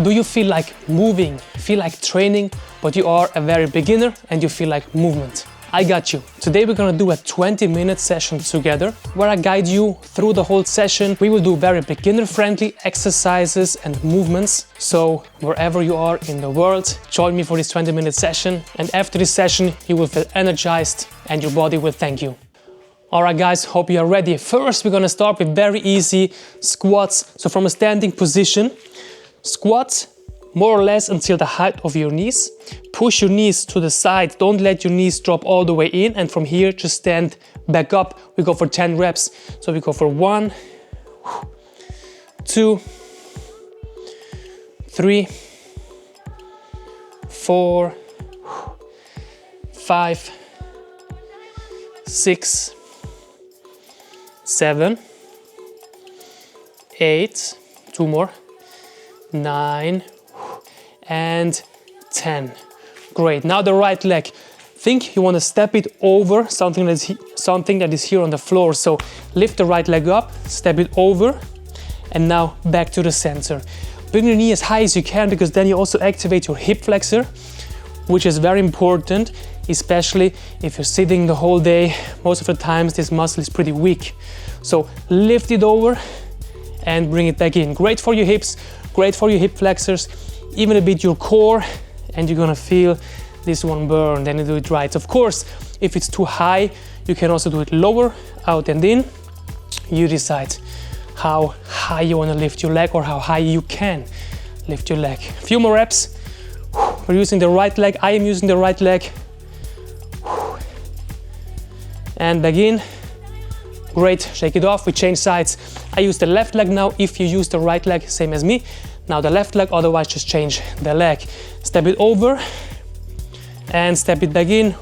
Do you feel like moving, feel like training, but you are a very beginner and you feel like movement? I got you. Today we're gonna do a 20-minute session together where I guide you through the whole session. We will do very beginner-friendly exercises and movements. So wherever you are in the world, join me for this 20-minute session. And after this session, you will feel energized and your body will thank you. All right, guys, hope you are ready. First, we're gonna start with very easy squats. So from a standing position, squat more or less until the height of your knees. Push your knees to the side. Don't let your knees drop all the way in. And from here, just stand back up. We go for 10 reps. So we go for 1, 2, 3, 4, 5, 6, 7, 8, 2 more, 9, and 10. Great. Now the right leg. Think you want to step it over something that is here on the floor. So lift the right leg up, step it over, and now back to the center. Bring your knee as high as you can because then you also activate your hip flexor, which is very important, especially if you're sitting the whole day. Most of the times this muscle is pretty weak. So lift it over and bring it back in. Great for your hips, great for your hip flexors, even a bit your core, and you're gonna feel this one burn. Then you do it right. Of course, if it's too high, you can also do it lower, out and in. You decide how high you wanna lift your leg or how high you can lift your leg. A few more reps. We're using the right leg. I am using the right leg. And back in. Great, shake it off, we change sides. I use the left leg now. If you use the right leg, same as me. Now the left leg, otherwise just change the leg. Step it over and step it back in,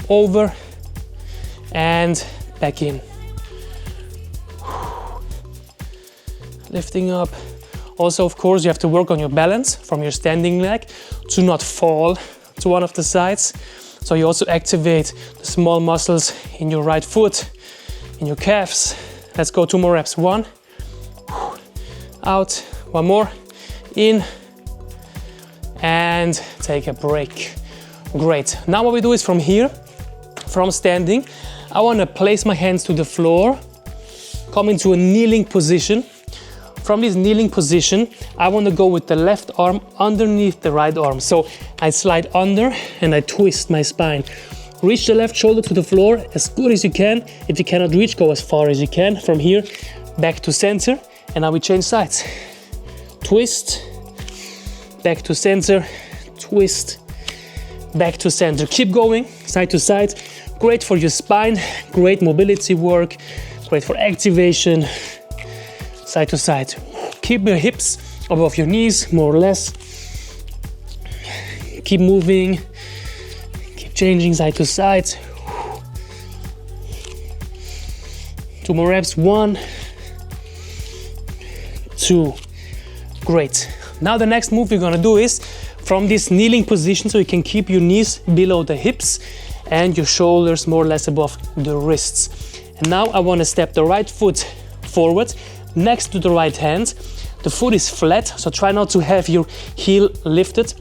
over and back in. Lifting up. Also, of course, you have to work on your balance from your standing leg to not fall to one of the sides. So you also activate the small muscles in your right foot, in your calves. Let's go 2 more reps. 1, out, 1 more, in, and take a break. Great. Now what we do is from here, from standing, I want to place my hands to the floor, come into a kneeling position. From this kneeling position, I want to go with the left arm underneath the right arm. So I slide under and I twist my spine. Reach the left shoulder to the floor as good as you can. If you cannot reach, go as far as you can. From here, back to center. And now we change sides. Twist, back to center, twist, back to center. Keep going, side to side. Great for your spine, great mobility work, great for activation, side to side. Keep your hips above your knees, more or less. Keep moving. Changing side to side. 2 more reps. 1, 2. Great. Now the next move we're gonna do is from this kneeling position, so you can keep your knees below the hips and your shoulders more or less above the wrists. And now I want to step the right foot forward next to the right hand. The foot is flat, so try not to have your heel lifted.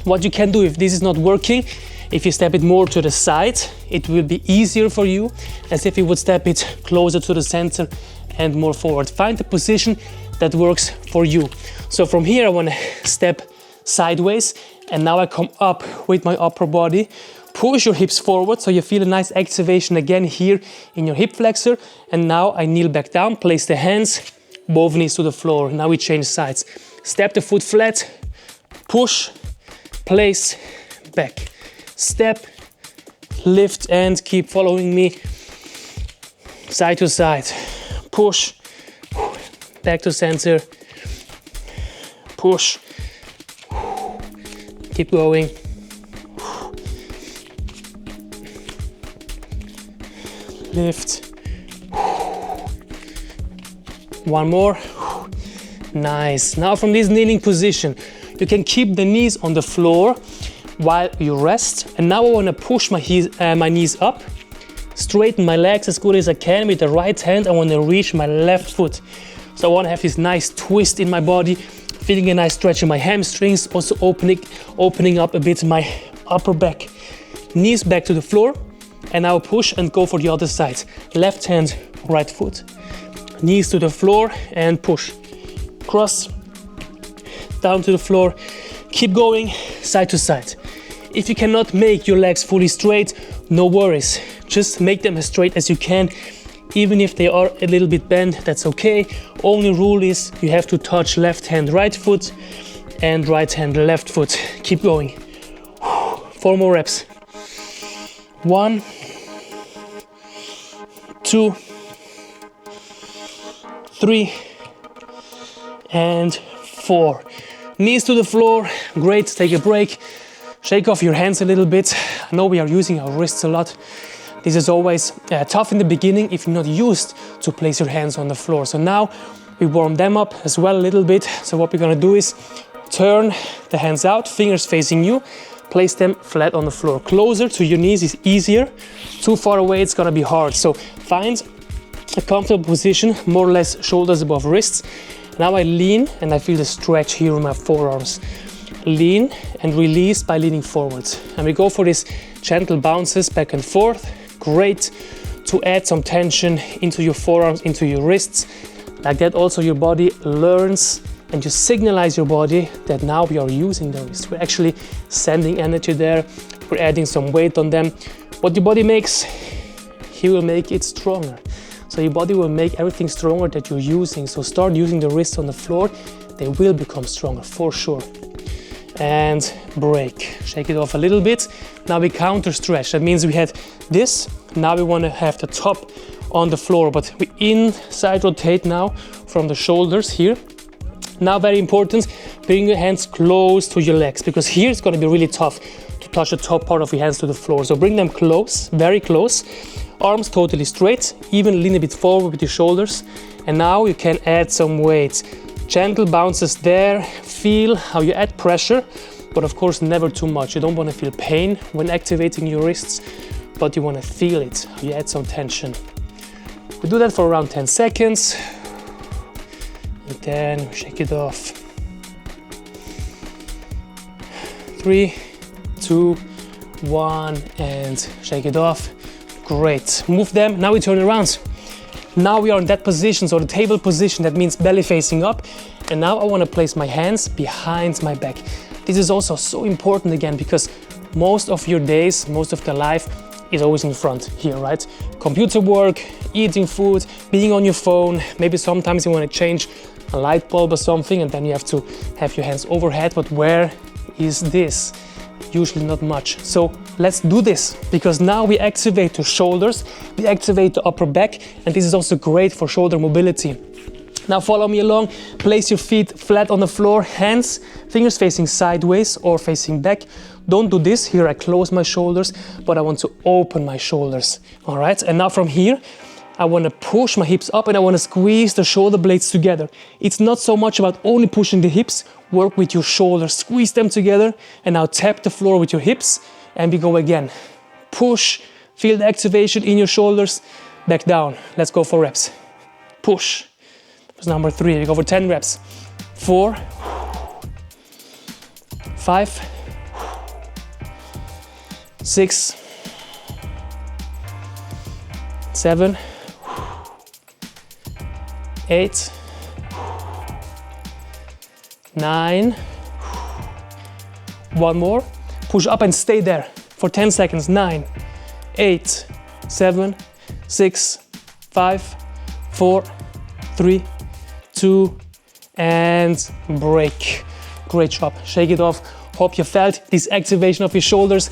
What you can do if this is not working, if you step it more to the side, it will be easier for you, as if you would step it closer to the center and more forward. Find the position that works for you. So from here, I want to step sideways, and now I come up with my upper body. Push your hips forward, so you feel a nice activation again here in your hip flexor. And now I kneel back down, place the hands, both knees to the floor. Now we change sides. Step the foot flat, push, place, back. Step, lift, and keep following me. Side to side. Push, back to center. Push. Keep going. Lift. 1 more. Nice. Now from this kneeling position, you can keep the knees on the floor while you rest. And now I want to push my knees up, straighten my legs as good as I can. With the right hand, I want to reach my left foot. So I want to have this nice twist in my body. Feeling a nice stretch in my hamstrings, also opening up a bit my upper back. Knees back to the floor, and now push and go for the other side. Left hand, right foot. Knees to the floor and push. Cross, down to the floor. Keep going side to side. If you cannot make your legs fully straight, no worries. Just make them as straight as you can. Even if they are a little bit bent, that's okay. Only rule is you have to touch left hand, right foot, and right hand, left foot. Keep going. 4 more reps. 1, 2, 3, and 4. Knees to the floor. Great. Take a break. Shake off your hands a little bit. I know we are using our wrists a lot. This is always tough in the beginning if you're not used to place your hands on the floor. So now we warm them up as well a little bit. So what we're gonna do is turn the hands out, fingers facing you, place them flat on the floor. Closer to your knees is easier. Too far away, it's gonna be hard. So find a comfortable position, more or less shoulders above wrists. Now I lean and I feel the stretch here in my forearms. Lean and release by leaning forwards. And we go for these gentle bounces back and forth. Great to add some tension into your forearms, into your wrists. Like that also your body learns and you signalize your body that now we are using the wrists. We're actually sending energy there. We're adding some weight on them. What your body makes, he will make it stronger. So your body will make everything stronger that you're using. So start using the wrists on the floor. They will become stronger for sure. And break. Shake it off a little bit. Now we counter stretch. That means we had this. Now we want to have the top on the floor, but we inside rotate now from the shoulders here. Now very important, bring your hands close to your legs, because here it's going to be really tough to touch the top part of your hands to the floor. So bring them close, very close. Arms totally straight, even lean a bit forward with your shoulders. And now you can add some weight. Gentle bounces there. Feel how you add pressure, but of course never too much. You don't want to feel pain when activating your wrists, but you want to feel it. You add some tension. We do that for around 10 seconds. And then shake it off. 3, 2, 1, and shake it off. Great. Move them. Now we turn around. Now we are in that position, so the table position, that means belly facing up. And now I want to place my hands behind my back. This is also so important again, because most of your days, most of the life is always in front here, right? Computer work, eating food, being on your phone. Maybe sometimes you want to change a light bulb or something, and then you have to have your hands overhead. But where is this? Usually not much. So let's do this, because now we activate the shoulders, we activate the upper back, and this is also great for shoulder mobility. Now follow me along. Place your feet flat on the floor, hands, fingers facing sideways or facing back. Don't do this. Here I close my shoulders, but I want to open my shoulders. All right, and now from here, I want to push my hips up and I want to squeeze the shoulder blades together. It's not so much about only pushing the hips. Work with your shoulders, squeeze them together, and now tap the floor with your hips, and we go again. Push, feel the activation in your shoulders, back down. Let's go for reps. Push. That's number 3. We go for 10 reps. 4, 5, 6, 7, 8, 9, 1 more. Push up and stay there for 10 seconds. 9, 8, 7, 6, 5, 4, 3, 2, and break. Great job. Shake it off. Hope you felt this activation of your shoulders.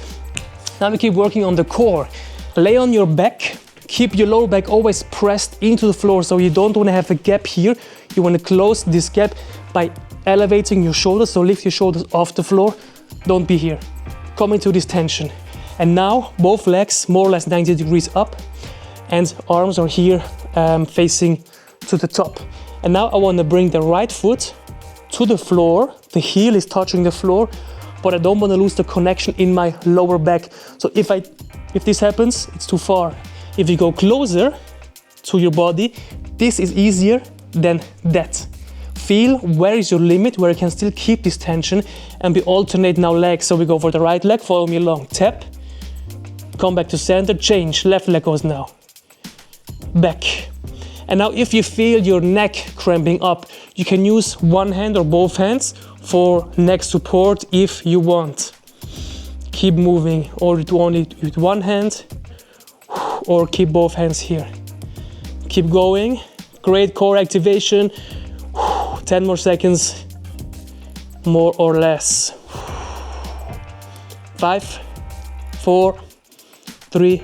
Now we keep working on the core. Lay on your back. Keep your lower back always pressed into the floor, so you don't want to have a gap here. You want to close this gap by elevating your shoulders, so lift your shoulders off the floor. Don't be here. Come into this tension. And now both legs more or less 90 degrees up, and arms are here facing to the top. And now I want to bring the right foot to the floor. The heel is touching the floor, but I don't want to lose the connection in my lower back. So if this happens, it's too far. If you go closer to your body, this is easier than that. feel where is your limit, where you can still keep this tension, and we alternate now legs. So we go for the right leg, follow me along, tap, come back to center, change, left leg goes now, back. And now if you feel your neck cramping up, you can use one hand or both hands for neck support if you want. Keep moving, or do only with one hand, or keep both hands here. Keep going, great core activation. 10 more seconds, more or less. 5, 4, 3,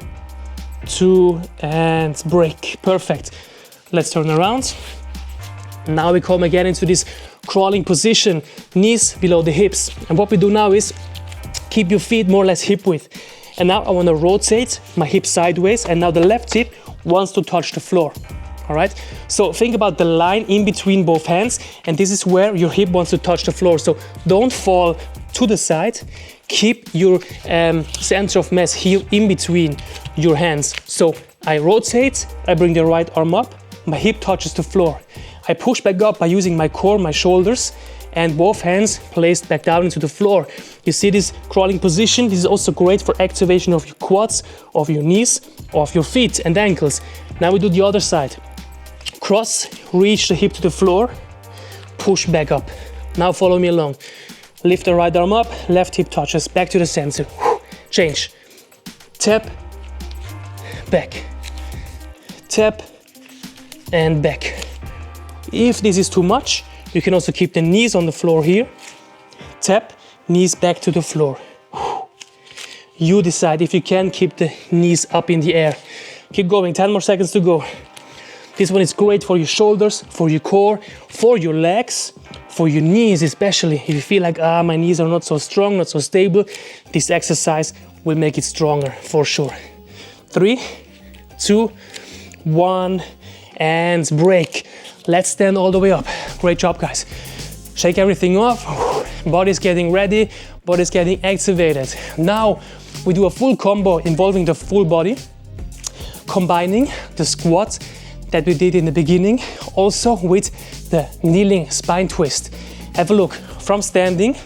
2, and break. Perfect. Let's turn around. Now we come again into this crawling position, knees below the hips. And what we do now is keep your feet more or less hip width. And now I want to rotate my hip sideways, and now the left hip wants to touch the floor. All right, so think about the line in between both hands, and this is where your hip wants to touch the floor. So don't fall to the side. Keep your center of mass here in between your hands. So I rotate, I bring the right arm up, my hip touches the floor. I push back up by using my core, my shoulders, and both hands placed back down into the floor. You see this crawling position? This is also great for activation of your quads, of your knees, of your feet and ankles. Now we do the other side. Cross, reach the hip to the floor, push back up. Now follow me along. Lift the right arm up, left hip touches, back to the center. Change. Tap, back. Tap, and back. If this is too much, you can also keep the knees on the floor here. Tap, knees back to the floor. You decide if you can keep the knees up in the air. Keep going, 10 more seconds to go. This one is great for your shoulders, for your core, for your legs, for your knees especially. If you feel like, my knees are not so strong, not so stable, this exercise will make it stronger for sure. 3, 2, 1, and break. Let's stand all the way up. Great job, guys. Shake everything off. Body's getting ready, body's getting activated. Now we do a full combo involving the full body, combining the squats that we did in the beginning, also with the kneeling spine twist. Have a look. From standing,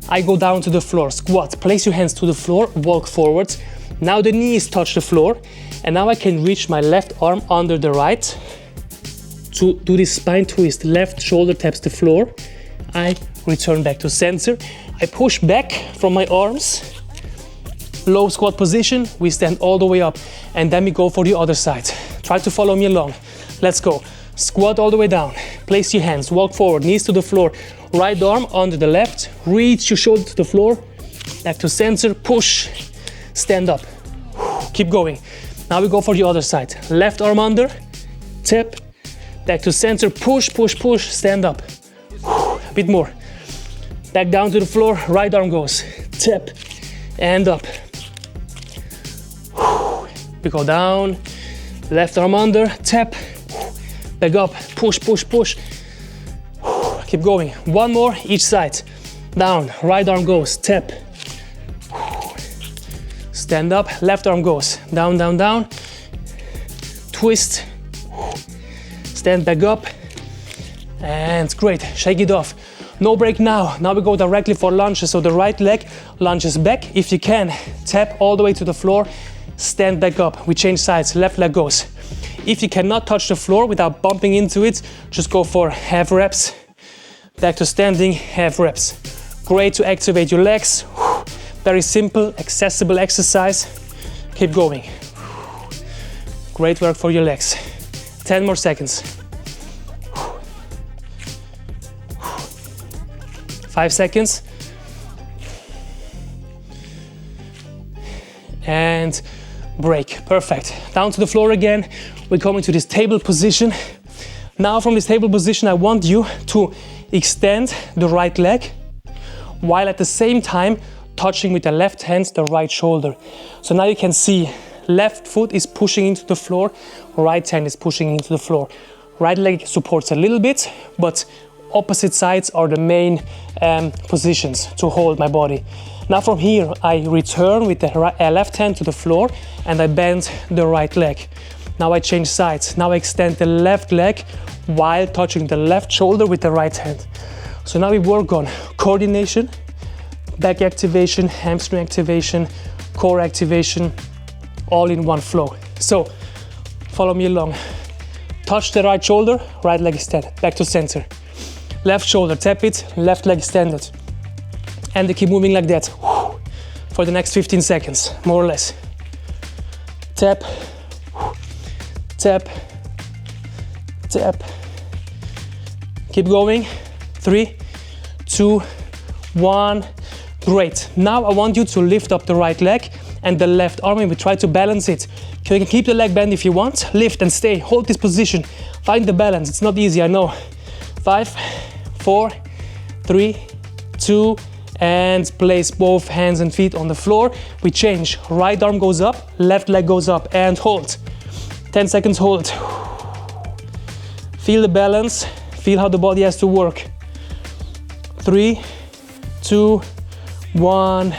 I go down to the floor, squat, place your hands to the floor, walk forward. Now the knees touch the floor, and now I can reach my left arm under the right to do this spine twist. Left shoulder taps the floor. I return back to center. I push back from my arms. Low squat position, we stand all the way up, and then we go for the other side. Try to follow me along. Let's go. Squat all the way down. Place your hands, walk forward, knees to the floor. Right arm under the left, reach your shoulder to the floor. Back to center, push, stand up. Keep going. Now we go for the other side. Left arm under, tap, back to center, push, push, push, stand up. A bit more. Back down to the floor, right arm goes, tap, and up. We go down, left arm under, tap, back up, push, push, push. Keep going. One more each side. Down, right arm goes, tap. Stand up, left arm goes, down, down, down. Twist. Stand back up. And great, shake it off. No break now. Now we go directly for lunges. So the right leg lunges back. If you can, tap all the way to the floor. Stand back up. We change sides. Left leg goes. If you cannot touch the floor without bumping into it, just go for half reps. Back to standing, half reps. Great to activate your legs. Very simple, accessible exercise. Keep going. Great work for your legs. 10 more seconds. 5 seconds. And break. Perfect. Down to the floor again. We're coming to this table position. Now from this table position, I want you to extend the right leg while at the same time touching with the left hand the right shoulder. So now you can see left foot is pushing into the floor, right hand is pushing into the floor. Right leg supports a little bit, but opposite sides are the main positions to hold my body. Now from here, I return with the left hand to the floor and I bend the right leg. Now I change sides. Now I extend the left leg while touching the left shoulder with the right hand. So now we work on coordination, back activation, hamstring activation, core activation, all in one flow. So follow me along. Touch the right shoulder, right leg extended, back to center. Left shoulder, tap it, left leg extended. And they keep moving like that for the next 15 seconds, more or less. Tap, tap, tap. Keep going. 3, 2, 1. Great. Now I want you to lift up the right leg and the left arm, and we try to balance it. You can keep the leg bent if you want. Lift and stay. Hold this position. Find the balance. It's not easy, I know. 5, 4, 3, 2, and place both hands and feet on the floor. We change. Right arm goes up, left leg goes up, and hold. 10 seconds, hold. Feel the balance. Feel how the body has to work. 3, 2, 1.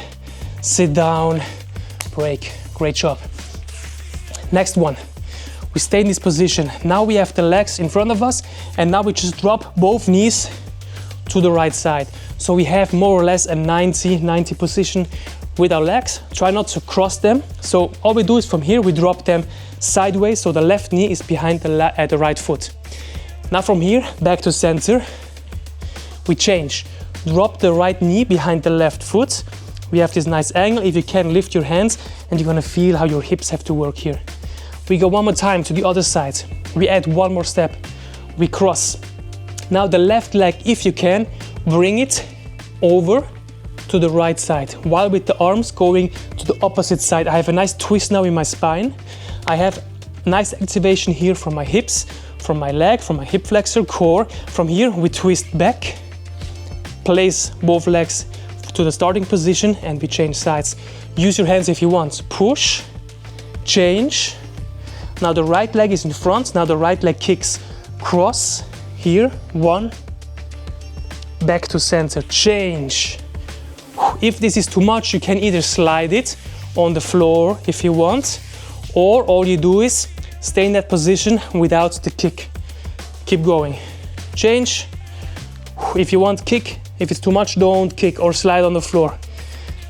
Sit down. Break. Great job. Next one. We stay in this position. Now we have the legs in front of us, and now we just drop both knees to the right side. So we have more or less a 90 position with our legs. Try not to cross them. So all we do is from here we drop them sideways, so the left knee is behind the right foot. Now from here back to center. We change. Drop the right knee behind the left foot. We have this nice angle. If you can, lift your hands, and you're gonna feel how your hips have to work here. We go one more time to the other side. We add one more step. We cross. Now the left leg, if you can, bring it over to the right side, while with the arms going to the opposite side. I have a nice twist now in my spine. I have nice activation here from my hips, from my leg, from my hip flexor, core. From here we twist back, place both legs to the starting position, and we change sides. Use your hands if you want. Push, change. Now the right leg is in front. Now the right leg kicks. Cross, here, 1. Back to center, change. If this is too much, you can either slide it on the floor if you want, or all you do is stay in that position without the kick. Keep going. Change. If you want, kick. If it's too much, don't kick or slide on the floor.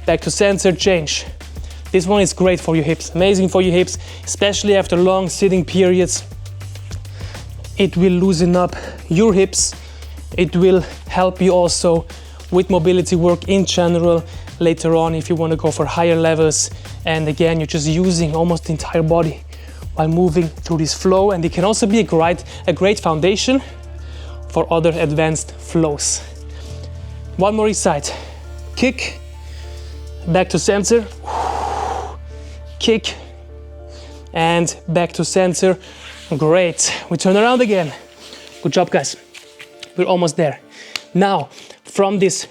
Back to center, change. This one is great for your hips, amazing for your hips, especially after long sitting periods. It will loosen up your hips. It will help you also with mobility work in general later on if you want to go for higher levels. And again, you're just using almost the entire body while moving through this flow. And it can also be a great foundation for other advanced flows. One more each side. Kick, back to center, kick, and back to center. Great. We turn around again. Good job, guys. We're almost there. Now, from this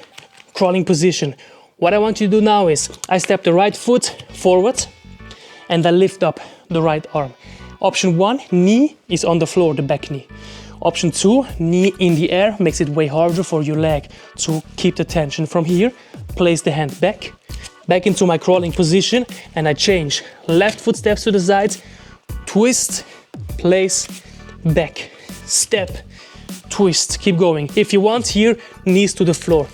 crawling position, what I want you to do now is I step the right foot forward and I lift up the right arm. Option 1, knee is on the floor, the back knee. Option 2, knee in the air, makes it way harder for your leg to keep the tension. From here, place the hand back into my crawling position, and I change. Left foot steps to the sides, twist, place, back, step, twist, keep going. If you want here, knees to the floor.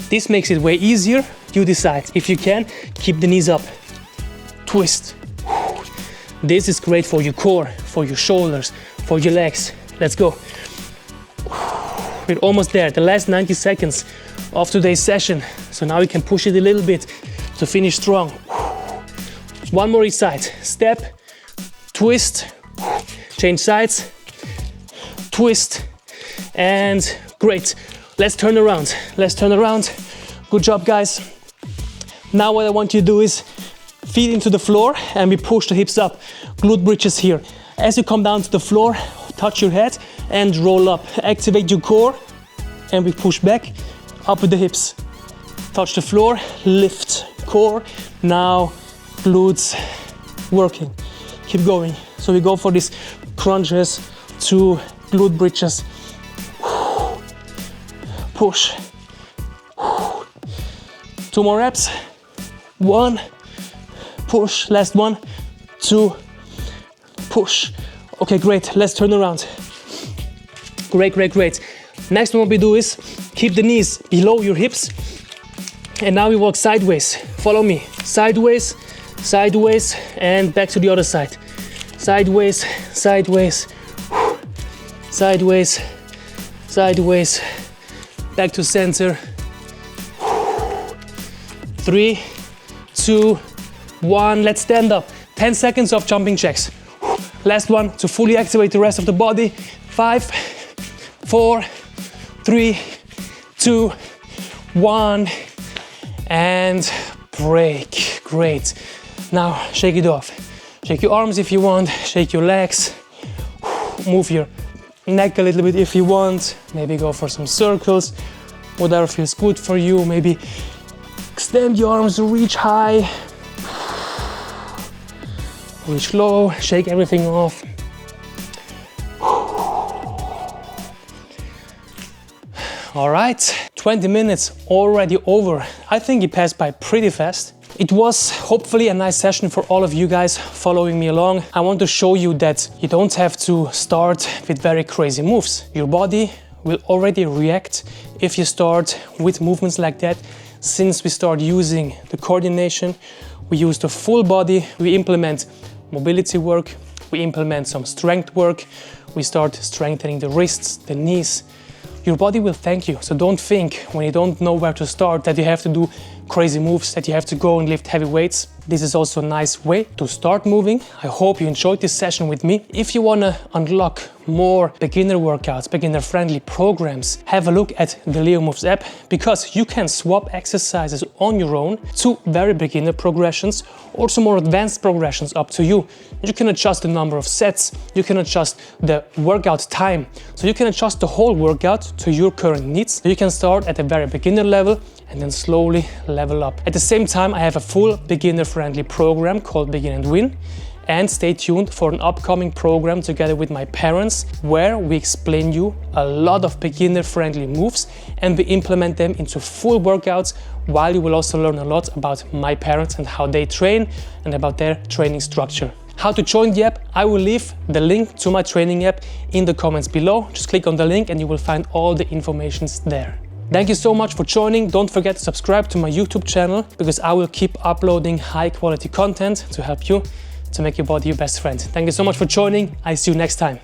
This makes it way easier. You decide. If you can, keep the knees up. Twist. This is great for your core, for your shoulders, for your legs. Let's go. We're almost there. The last 90 seconds of today's session. So now we can push it a little bit to finish strong. One more each side. Step, twist, change sides, twist, and great. Let's turn around. Let's turn around. Good job, guys. Now what I want you to do is feet into the floor and we push the hips up. Glute bridges here. As you come down to the floor, touch your head and roll up. Activate your core and we push back up with the hips. Touch the floor, lift core. Now glutes working. Keep going. So we go for these crunches to glute bridges. Push. 2 more reps. 1, push, last one, 2, push. Okay, great. Let's turn around. Great, great, great. Next one we do is keep the knees below your hips. And now we walk sideways. Follow me. Sideways, sideways, and back to the other side. Sideways, sideways, sideways, sideways, back to center. 3, 2, 1. Let's stand up. 10 seconds of jumping jacks. Last one to fully activate the rest of the body. 5, 4, 3, 2, 1. And break. Great. Now shake it off. Shake your arms if you want. Shake your legs. Move your neck a little bit if you want. Maybe go for some circles. Whatever feels good for you. Maybe extend your arms, reach high. Reach low. Shake everything off. All right, 20 minutes already over. I think it passed by pretty fast. It was hopefully a nice session for all of you guys following me along. I want to show you that you don't have to start with very crazy moves. Your body will already react if you start with movements like that. Since we start using the coordination, we use the full body, we implement mobility work, we implement some strength work, we start strengthening the wrists, the knees. Your body will thank you, so don't think when you don't know where to start that you have to do crazy moves, that you have to go and lift heavy weights. This is also a nice way to start moving. I hope you enjoyed this session with me. If you want to unlock more beginner workouts, beginner-friendly programs, have a look at the Leo Moves app, because you can swap exercises on your own to very beginner progressions or some more advanced progressions, up to you. You can adjust the number of sets, you can adjust the workout time, so you can adjust the whole workout to your current needs. You can start at a very beginner level and then slowly level up. At the same time, I have a full beginner-friendly program called Begin and Win. And stay tuned for an upcoming program together with my parents, where we explain you a lot of beginner-friendly moves and we implement them into full workouts, while you will also learn a lot about my parents and how they train and about their training structure. How to join the app? I will leave the link to my training app in the comments below. Just click on the link and you will find all the information there. Thank you so much for joining. Don't forget to subscribe to my YouTube channel, because I will keep uploading high quality content to help you to make your body your best friend. Thank you so much for joining. I see you next time.